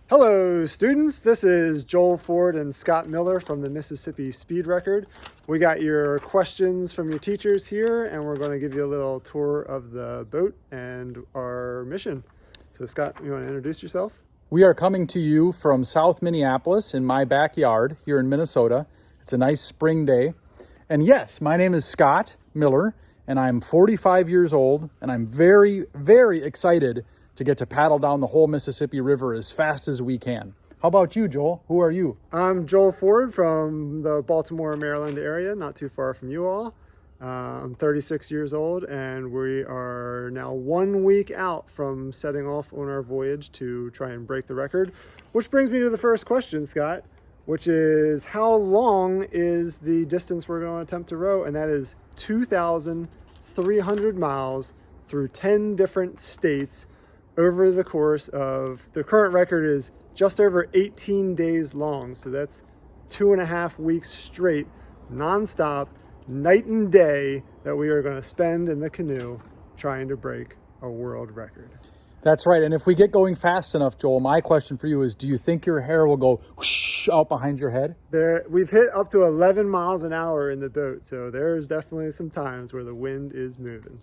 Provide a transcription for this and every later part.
Hello students, this is Joel Ford and Scott Miller from the Mississippi Speed Record. We got your questions from your teachers here and we're going to give you a little tour of the boat and our mission. So Scott, you want to introduce yourself? We are coming to you from South Minneapolis in my backyard here in Minnesota. It's a nice spring day. And yes, my name is Scott Miller and I'm 45 years old and I'm very, very excited to get to paddle down the whole Mississippi River as fast as we can. How about you, Joel? Who are you? I'm Joel Ford from the Baltimore, Maryland area, not too far from you all. I'm 36 years old and we are now 1 week out from setting off on our voyage to try and break the record. Which brings me to the first question, Scott, which is how long is the distance we're going to attempt to row? And that is 2,300 miles through 10 different states over the course of, the current record is just over 18 days long. So that's 2.5 weeks straight, nonstop, night and day that we are going to spend in the canoe trying to break a world record. That's right. And if we get going fast enough, Joel, my question for you is, do you think your hair will go whoosh out behind your head? We've hit up to 11 miles an hour in the boat. So there's definitely some times where the wind is moving.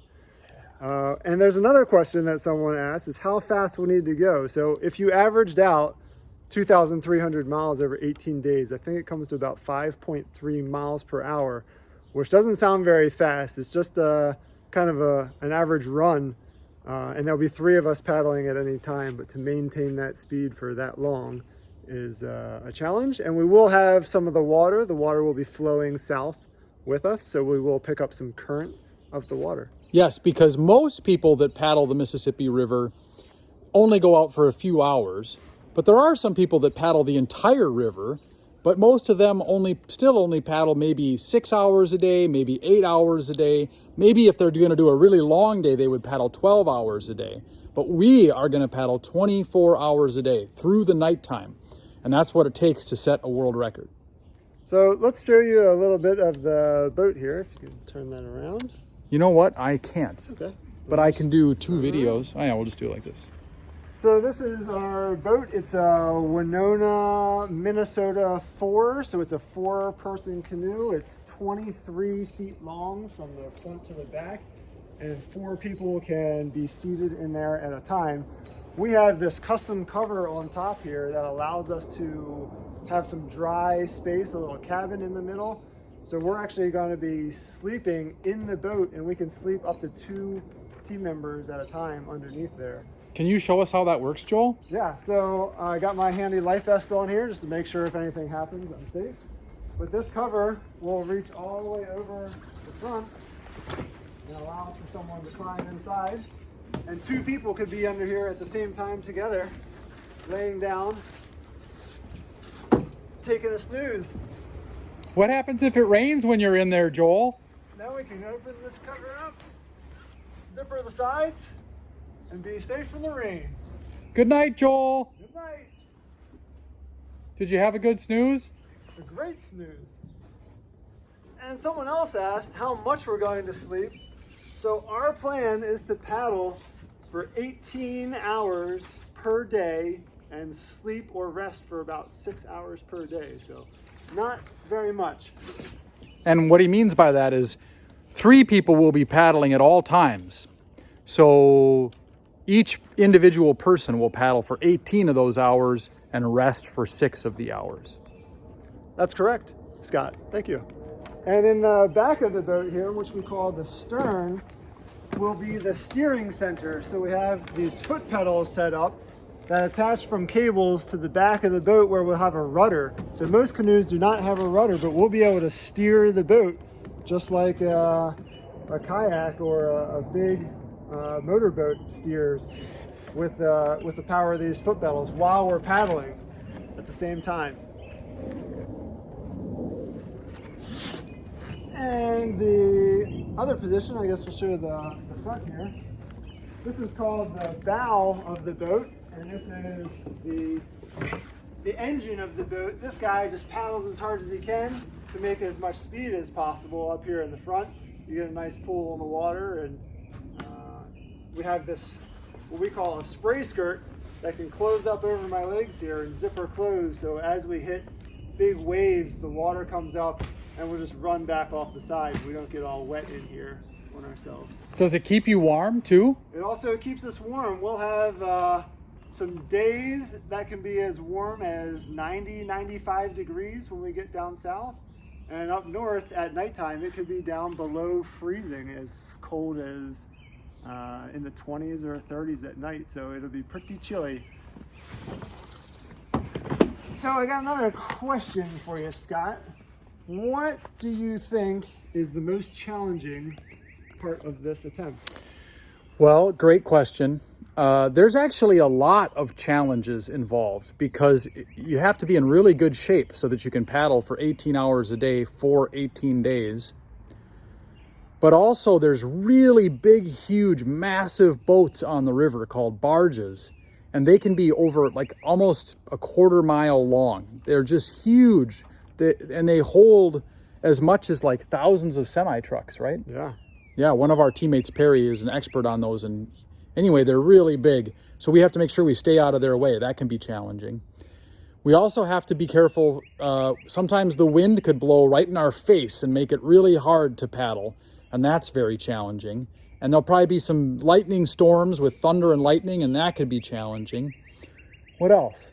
And there's another question that someone asked is how fast we need to go. So if you averaged out 2,300 miles over 18 days, I think it comes to about 5.3 miles per hour, which doesn't sound very fast. It's just kind of an average run. And there'll be 3 of us paddling at any time, but to maintain that speed for that long is a challenge. And we will have some of the water. The water will be flowing south with us, so we will pick up some current of the water. Yes, because most people that paddle the Mississippi River only go out for a few hours, but there are some people that paddle the entire river, but most of them still only paddle maybe 6 hours a day, maybe 8 hours a day. Maybe if they're going to do a really long day, they would paddle 12 hours a day. But we are going to paddle 24 hours a day through the nighttime, and that's what it takes to set a world record. So let's show you a little bit of the boat here, if you can turn that around. You know what? I can't. Okay. But I can do 2 videos. Oh yeah, we'll just do it like this. So this is our boat. It's a Winona, Minnesota 4. So it's a 4-person canoe. It's 23 feet long from the front to the back. And 4 people can be seated in there at a time. We have this custom cover on top here that allows us to have some dry space, a little cabin in the middle. So we're actually going to be sleeping in the boat, and we can sleep up to 2 team members at a time underneath there. Can you show us how that works, Joel? Yeah, so I got my handy life vest on here just to make sure if anything happens, I'm safe. But this cover will reach all the way over the front and allows for someone to climb inside. And 2 people could be under here at the same time together, laying down, taking a snooze. What happens if it rains when you're in there, Joel? Now we can open this cover up, zipper the sides, and be safe from the rain. Good night, Joel. Good night. Did you have a good snooze? A great snooze. And someone else asked how much we're going to sleep. So our plan is to paddle for 18 hours per day and sleep or rest for about 6 hours per day. So not very much. And what he means by that is 3 people will be paddling at all times. So each individual person will paddle for 18 of those hours and rest for 6 of the hours. That's correct, Scott. Thank you. And in the back of the boat here, which we call the stern, will be the steering center. So we have these foot pedals set up that attach from cables to the back of the boat where we'll have a rudder. So most canoes do not have a rudder, but we'll be able to steer the boat just like a kayak or a big motorboat steers with the power of these foot pedals while we're paddling at the same time. And the other position, I guess we'll show the front here. This is called the bow of the boat, and this is the engine of the boat. This guy just paddles as hard as he can to make as much speed as possible up here in the front. You get a nice pull on the water, and we have this, what we call a spray skirt, that can close up over my legs here and zipper close. So as we hit big waves, the water comes up and we'll just run back off the side. We don't get all wet in here on ourselves. Does it keep you warm too? It also keeps us warm. We'll have some days that can be as warm as 90, 95 degrees when we get down south. And up north at nighttime, it could be down below freezing, as cold as in the 20s or 30s at night. So it'll be pretty chilly. So I got another question for you, Scott. What do you think is the most challenging part of this attempt? Well, great question. There's actually a lot of challenges involved because you have to be in really good shape so that you can paddle for 18 hours a day for 18 days. But also there's really big, huge, massive boats on the river called barges. And they can be over like almost a quarter-mile long. They're just huge. And they hold as much as like thousands of semi-trucks, right? Yeah. Yeah, one of our teammates, Perry, is an expert on those. And anyway, they're really big. So we have to make sure we stay out of their way. That can be challenging. We also have to be careful. Sometimes the wind could blow right in our face and make it really hard to paddle. And that's very challenging. And there'll probably be some lightning storms with thunder and lightning, and that could be challenging. What else?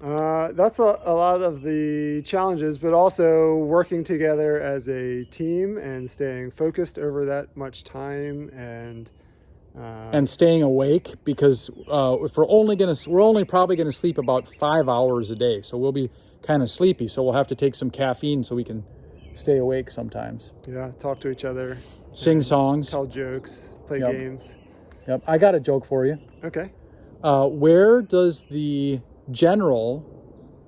That's a lot of the challenges, but also working together as a team and staying focused over that much time and staying awake, because if we're only probably gonna sleep about 5 hours a day, so we'll be kind of sleepy. So we'll have to take some caffeine so we can stay awake sometimes. Yeah, talk to each other, sing songs, tell jokes, play games. Yep, I got a joke for you. Okay. Where does the general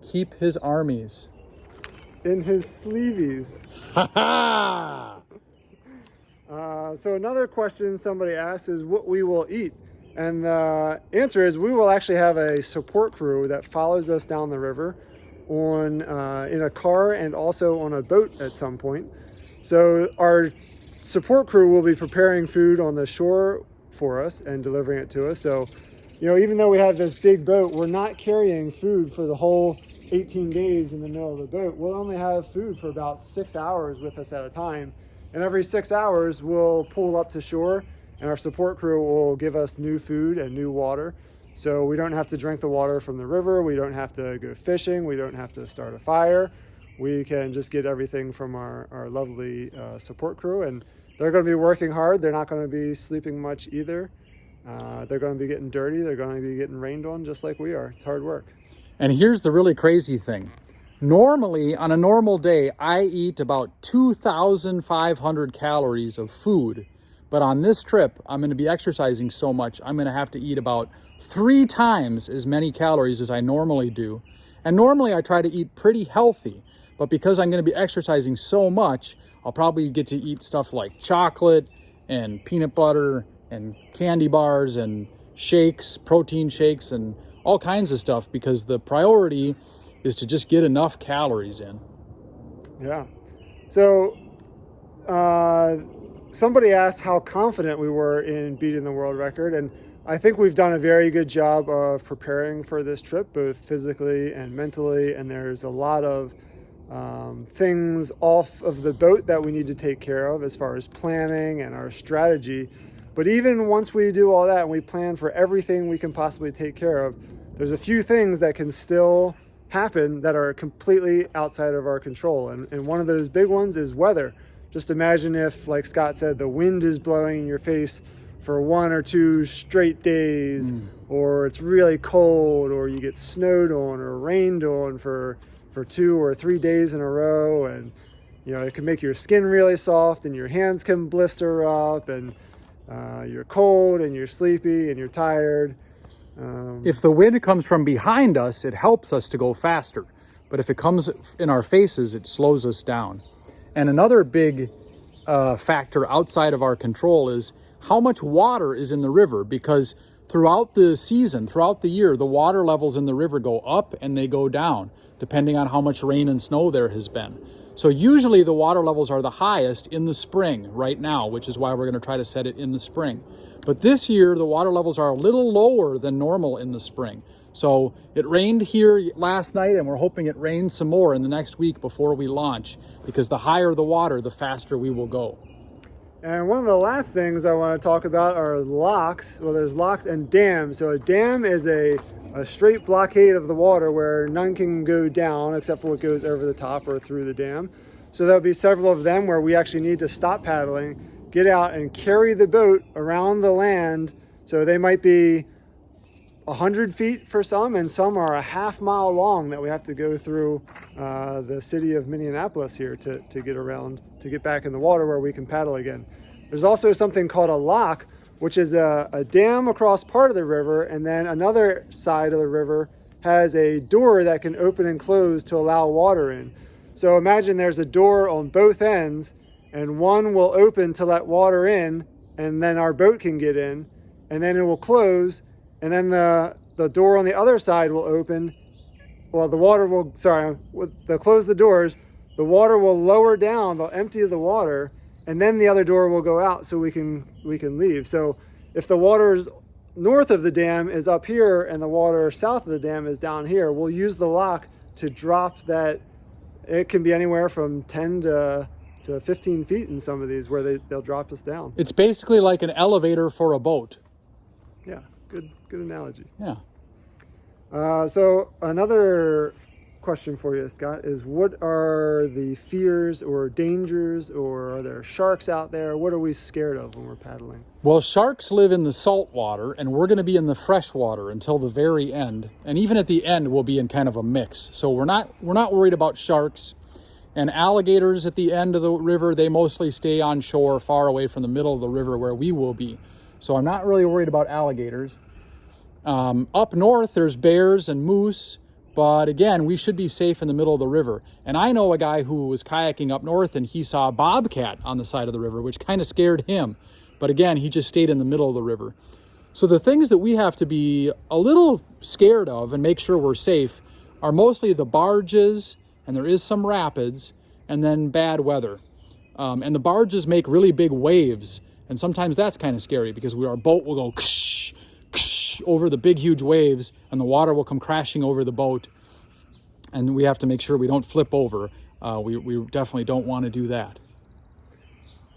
keep his armies? In his sleeveys. Ha ha! So another question somebody asked is what we will eat. And the answer is we will actually have a support crew that follows us down the river in a car and also on a boat at some point. So our support crew will be preparing food on the shore for us and delivering it to us. So, even though we have this big boat, we're not carrying food for the whole 18 days in the middle of the boat. We'll only have food for about 6 hours with us at a time. And every 6 hours, we'll pull up to shore and our support crew will give us new food and new water. So we don't have to drink the water from the river. We don't have to go fishing. We don't have to start a fire. We can just get everything from our lovely support crew. And they're going to be working hard. They're not going to be sleeping much either. They're going to be getting dirty. They're going to be getting rained on just like we are. It's hard work. And here's the really crazy thing. Normally, on a normal day, I eat about 2,500 calories of food. But on this trip, I'm going to be exercising so much, I'm going to have to eat about 3 times as many calories as I normally do. And normally I try to eat pretty healthy. But because I'm going to be exercising so much, I'll probably get to eat stuff like chocolate and peanut butter and candy bars and shakes, protein shakes, and all kinds of stuff, because the priority is to just get enough calories in. Yeah. So somebody asked how confident we were in beating the world record, and I think we've done a very good job of preparing for this trip, both physically and mentally, and there's a lot of things off of the boat that we need to take care of as far as planning and our strategy. But even once we do all that and we plan for everything we can possibly take care of, there's a few things that can still happen that are completely outside of our control. And one of those big ones is weather. Just imagine if, like Scott said, the wind is blowing in your face for 1 or 2 straight days, or it's really cold, or you get snowed on or rained on for 2 or 3 days in a row. And, it can make your skin really soft and your hands can blister up, and you're cold and you're sleepy and you're tired. If the wind comes from behind us, it helps us to go faster. But if it comes in our faces, it slows us down. And another big factor outside of our control is how much water is in the river, because throughout the season, throughout the year, the water levels in the river go up and they go down, depending on how much rain and snow there has been. So usually the water levels are the highest in the spring right now, which is why we're going to try to set it in the spring. But this year, the water levels are a little lower than normal in the spring. So it rained here last night, and we're hoping it rains some more in the next week before we launch, because the higher the water, the faster we will go. And one of the last things I want to talk about are locks. Well, there's locks and dams. So a dam is a straight blockade of the water where none can go down except for what goes over the top or through the dam. So there'll be several of them where we actually need to stop paddling, get out and carry the boat around the land. So they might be 100 feet for some, and some are a half mile long that we have to go through the city of Minneapolis here to get around, to get back in the water where we can paddle again. There's also something called a lock, which is a dam across part of the river, and then another side of the river has a door that can open and close to allow water in. So imagine there's a door on both ends, and one will open to let water in, and then our boat can get in, and then it will close, and then the door on the other side will open. Well, the water will, they'll close the doors, the water will lower down, they'll empty the water, and then the other door will go out so we can leave. So if the water's north of the dam is up here and the water south of the dam is down here, we'll use the lock to drop that. It can be anywhere from 10 to 15 feet in some of these where they'll drop us down. It's basically like an elevator for a boat. Yeah, good analogy. Yeah. So another question for you, Scott, is what are the fears or dangers, or are there sharks out there? What are we scared of when we're paddling? Well, sharks live in the salt water, and we're going to be in the fresh water until the very end. And even at the end, we'll be in kind of a mix. So we're not worried about sharks. And alligators at the end of the river, they mostly stay on shore far away from the middle of the river where we will be. So I'm not really worried about alligators. Up north, there's bears and moose. But again, we should be safe in the middle of the river. And I know a guy who was kayaking up north, and he saw a bobcat on the side of the river, which kind of scared him. But again, he just stayed in the middle of the river. So the things that we have to be a little scared of and make sure we're safe are mostly the barges, and there is some rapids, and then bad weather. And the barges make really big waves, and sometimes that's kind of scary because our boat will go ksh, ksh, over the big, huge waves, and the water will come crashing over the boat, and we have to make sure we don't flip over. We definitely don't want to do that.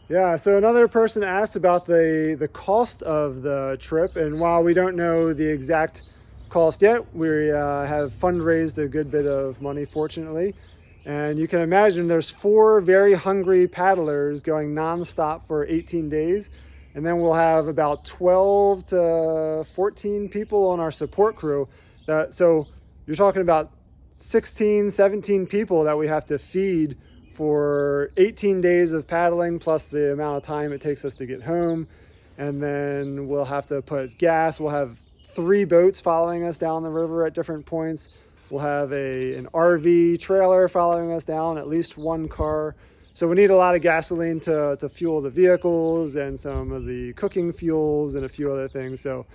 Yeah, so another person asked about the cost of the trip, and while we don't know the exact cost yet, we have fundraised a good bit of money, fortunately. And you can imagine there's 4 very hungry paddlers going nonstop for 18 days. And then we'll have about 12 to 14 people on our support crew. So you're talking about 16, 17 people that we have to feed for 18 days of paddling, plus the amount of time it takes us to get home. And then we'll have to put gas. We'll have 3 boats following us down the river at different points. We'll have an RV trailer following us down, at least 1 car. So we need a lot of gasoline to fuel the vehicles, and some of the cooking fuels and a few other things. So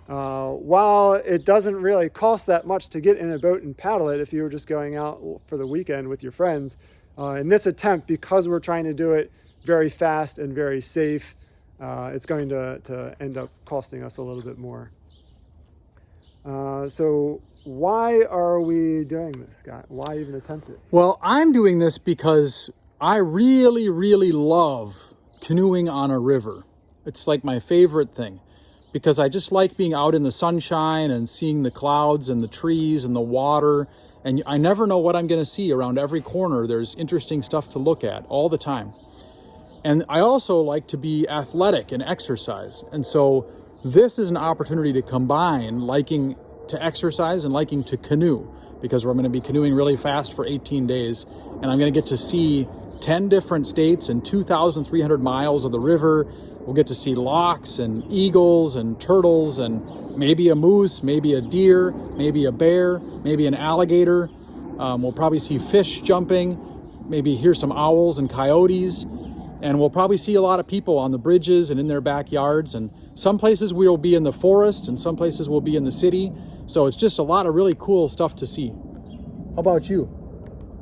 while it doesn't really cost that much to get in a boat and paddle it, if you were just going out for the weekend with your friends, in this attempt, because we're trying to do it very fast and very safe, it's going to end up costing us a little bit more. So why are we doing this, Scott? Why even attempt it? Well, I'm doing this because I really, really love canoeing on a river. It's like my favorite thing, because I just like being out in the sunshine and seeing the clouds and the trees and the water. And I never know what I'm going to see around every corner. There's interesting stuff to look at all the time. And I also like to be athletic and exercise. And so this is an opportunity to combine liking to exercise and liking to canoe, because we're going to be canoeing really fast for 18 days. And I'm going to get to see 10 different states and 2,300 miles of the river. We'll get to see lox and eagles and turtles and maybe a moose, maybe a deer, maybe a bear, maybe an alligator. We'll probably see fish jumping, maybe hear some owls and coyotes. And we'll probably see a lot of people on the bridges and in their backyards. And some places we'll be in the forest, and some places we'll be in the city. So it's just a lot of really cool stuff to see. How about you?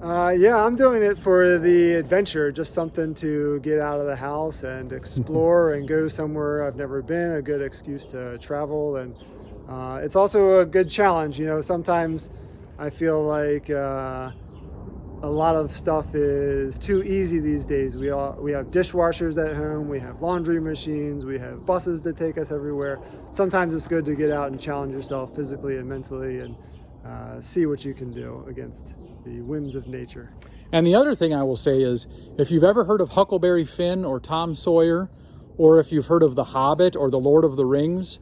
Yeah, I'm doing it for the adventure, just something to get out of the house and explore and go somewhere I've never been, a good excuse to travel. And it's also a good challenge. You know, sometimes I feel like a lot of stuff is too easy these days. We have dishwashers at home, we have laundry machines, we have buses that take us everywhere. Sometimes it's good to get out and challenge yourself physically and mentally and see what you can do against the whims of nature. And the other thing I will say is, if you've ever heard of Huckleberry Finn or Tom Sawyer, or if you've heard of The Hobbit or The Lord of the Rings,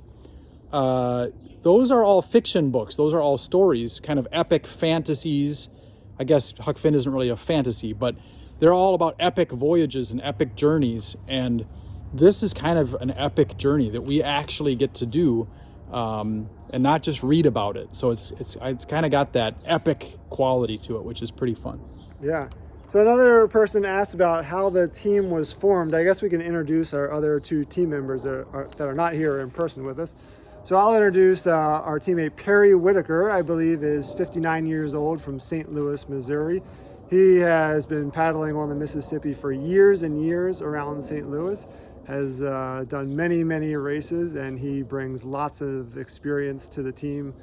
those are all fiction books. Those are all stories, kind of epic fantasies. I guess Huck Finn isn't really a fantasy, but they're all about epic voyages and epic journeys. And this is kind of an epic journey that we actually get to do, and not just read about it. So it's kind of got that epic quality to it, which is pretty fun. Yeah. So another person asked about how the team was formed. I guess we can introduce our other two team members that are not here in person with us. So I'll introduce our teammate Perry Whitaker, I believe is 59 years old, from St. Louis, Missouri. He has been paddling on the Mississippi for years and years around St. Louis, has done many, many races, and he brings lots of experience to the team,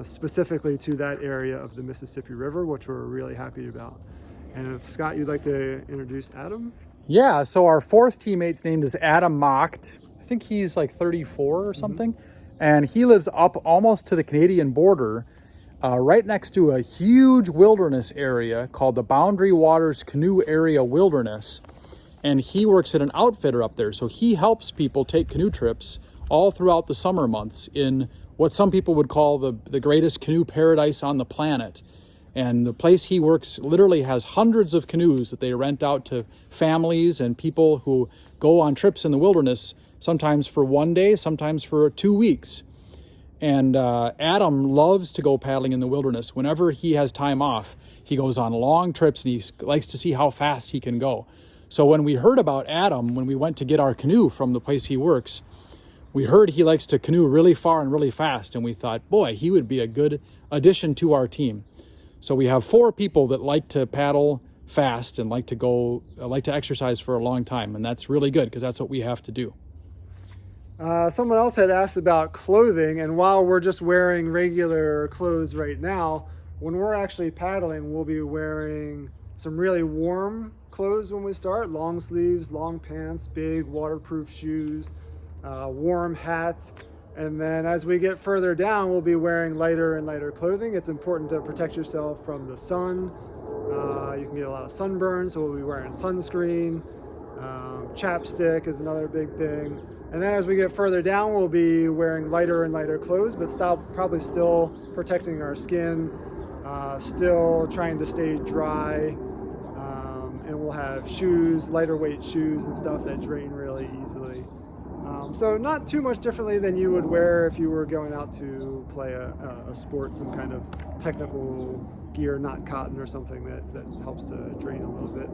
specifically to that area of the Mississippi River, which we're really happy about. And if Scott, you'd like to introduce Adam? Yeah, so our fourth teammate's name is Adam Mocht. I think he's like 34 or something. And he lives up almost to the Canadian border, right next to a huge wilderness area called the Boundary Waters Canoe Area Wilderness. And he works at an outfitter up there. So he helps people take canoe trips all throughout the summer months in what some people would call the greatest canoe paradise on the planet. And the place he works literally has hundreds of canoes that they rent out to families and people who go on trips in the wilderness, sometimes for one day, sometimes for 2 weeks. And Adam loves to go paddling in the wilderness. Whenever he has time off, he goes on long trips and he likes to see how fast he can go. So when we heard about Adam, when we went to get our canoe from the place he works, we heard he likes to canoe really far and really fast. And we thought, boy, he would be a good addition to our team. So we have 4 people that like to paddle fast and like to exercise for a long time. And that's really good because that's what we have to do. Someone else had asked about clothing, and while we're just wearing regular clothes right now, when we're actually paddling, we'll be wearing some really warm clothes when we start: long sleeves, long pants, big waterproof shoes, warm hats. And then as we get further down, we'll be wearing lighter and lighter clothing. It's important to protect yourself from the sun. You can get a lot of sunburn, so we'll be wearing sunscreen. Chapstick is another big thing. And then as we get further down, we'll be wearing lighter and lighter clothes, but probably still protecting our skin, still trying to stay dry. And we'll have shoes, lighter weight shoes and stuff that drain really easily. So not too much differently than you would wear if you were going out to play a sport, some kind of technical gear, not cotton or something that helps to drain a little bit.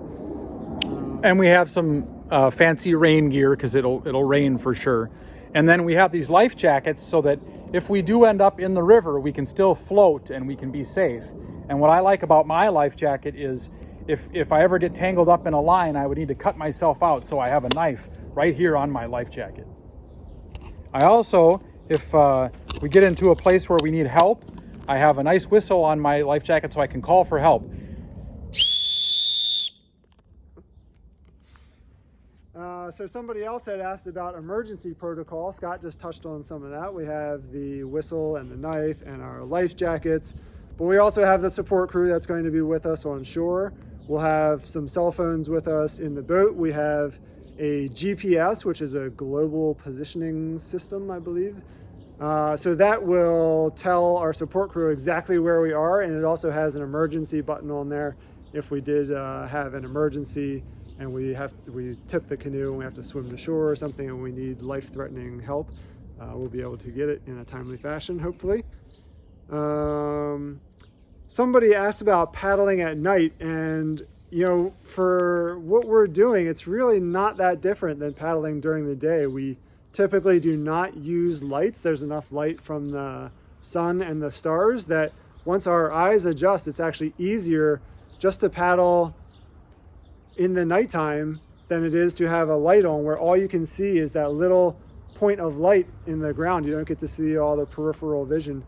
And we have some fancy rain gear because it'll rain for sure. And then we have these life jackets so that if we do end up in the river, we can still float and we can be safe. And what I like about my life jacket is if I ever get tangled up in a line, I would need to cut myself out, so I have a knife right here on my life jacket. I also, if we get into a place where we need help, I have a nice whistle on my life jacket so I can call for help. So somebody else had asked about emergency protocol. Scott just touched on some of that. We have the whistle and the knife and our life jackets, but we also have the support crew that's going to be with us on shore. We'll have some cell phones with us in the boat. We have a GPS, which is a global positioning system, I believe. So that will tell our support crew exactly where we are, and it also has an emergency button on there if we did have an emergency and we tip the canoe and we have to swim to shore or something and we need life-threatening help. We'll be able to get it in a timely fashion, hopefully. Somebody asked about paddling at night, and for what we're doing, it's really not that different than paddling during the day. We typically do not use lights. There's enough light from the sun and the stars that once our eyes adjust, it's actually easier just to paddle in the nighttime than it is to have a light on where all you can see is that little point of light in the ground. You don't get to see all the peripheral vision.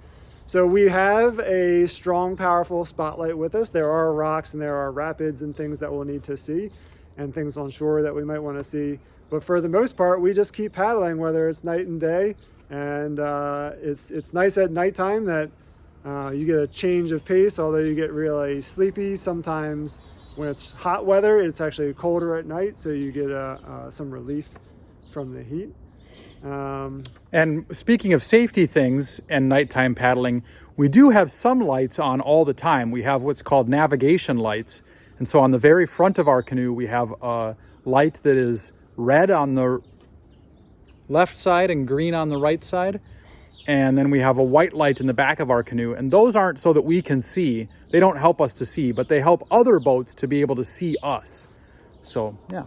So we have a strong, powerful spotlight with us. There are rocks and there are rapids and things that we'll need to see, and things on shore that we might want to see. But for the most part, we just keep paddling, whether it's night and day. And it's nice at nighttime that you get a change of pace, although you get really sleepy. Sometimes when it's hot weather, it's actually colder at night, so you get some relief from the heat. And speaking of safety things and nighttime paddling, we do have some lights on all the time. We have what's called navigation lights. And so on the very front of our canoe, we have a light that is red on the left side and green on the right side. And then we have a white light in the back of our canoe. And those aren't so that we can see. They don't help us to see, but they help other boats to be able to see us. So, yeah.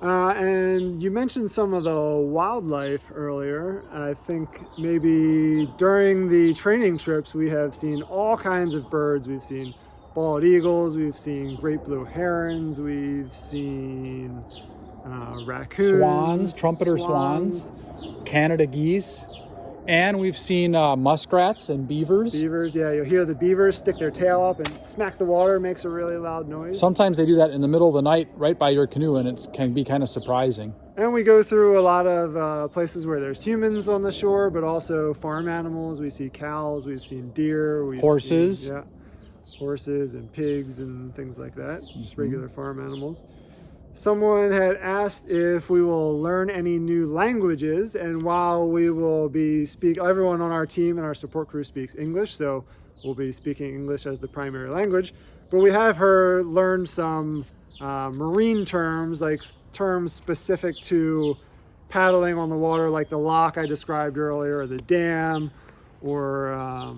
And you mentioned some of the wildlife earlier. I think maybe during the training trips, we have seen all kinds of birds. We've seen bald eagles, we've seen great blue herons, we've seen raccoons, Swans, trumpeter swans, Canada geese, and we've seen muskrats and beavers. Beavers, yeah, you'll hear the beavers stick their tail up and smack the water, makes a really loud noise. Sometimes they do that in the middle of the night right by your canoe, and it can be kind of surprising. And we go through a lot of places where there's humans on the shore, but also farm animals. We see cows, we've seen deer, horses. Seen, horses and pigs and things like that, just regular farm animals. Someone had asked if we will learn any new languages, and while we will be everyone on our team and our support crew speaks English, so we'll be speaking English as the primary language, but we have her learn some marine terms, like terms specific to paddling on the water, like the lock I described earlier, or the dam, or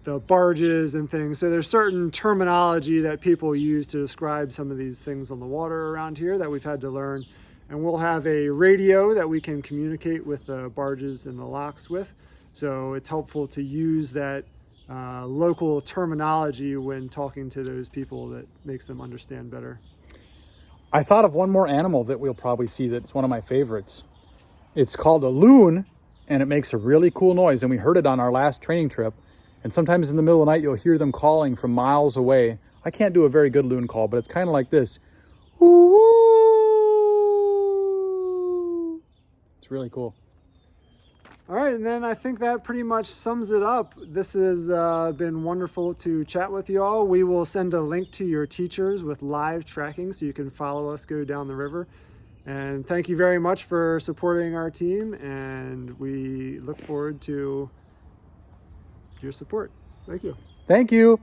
the barges and things. So there's certain terminology that people use to describe some of these things on the water around here that we've had to learn. And we'll have a radio that we can communicate with the barges and the locks with. So it's helpful to use that local terminology when talking to those people. That makes them understand better. I thought of one more animal that we'll probably see that's one of my favorites. It's called a loon, and it makes a really cool noise. And we heard it on our last training trip. And sometimes in the middle of the night, you'll hear them calling from miles away. I can't do a very good loon call, but it's kind of like this. Ooh. It's really cool. All right, and then I think that pretty much sums it up. This has been wonderful to chat with you all. We will send a link to your teachers with live tracking so you can follow us go down the river. And thank you very much for supporting our team, and we look forward to your support. Thank you. Thank you.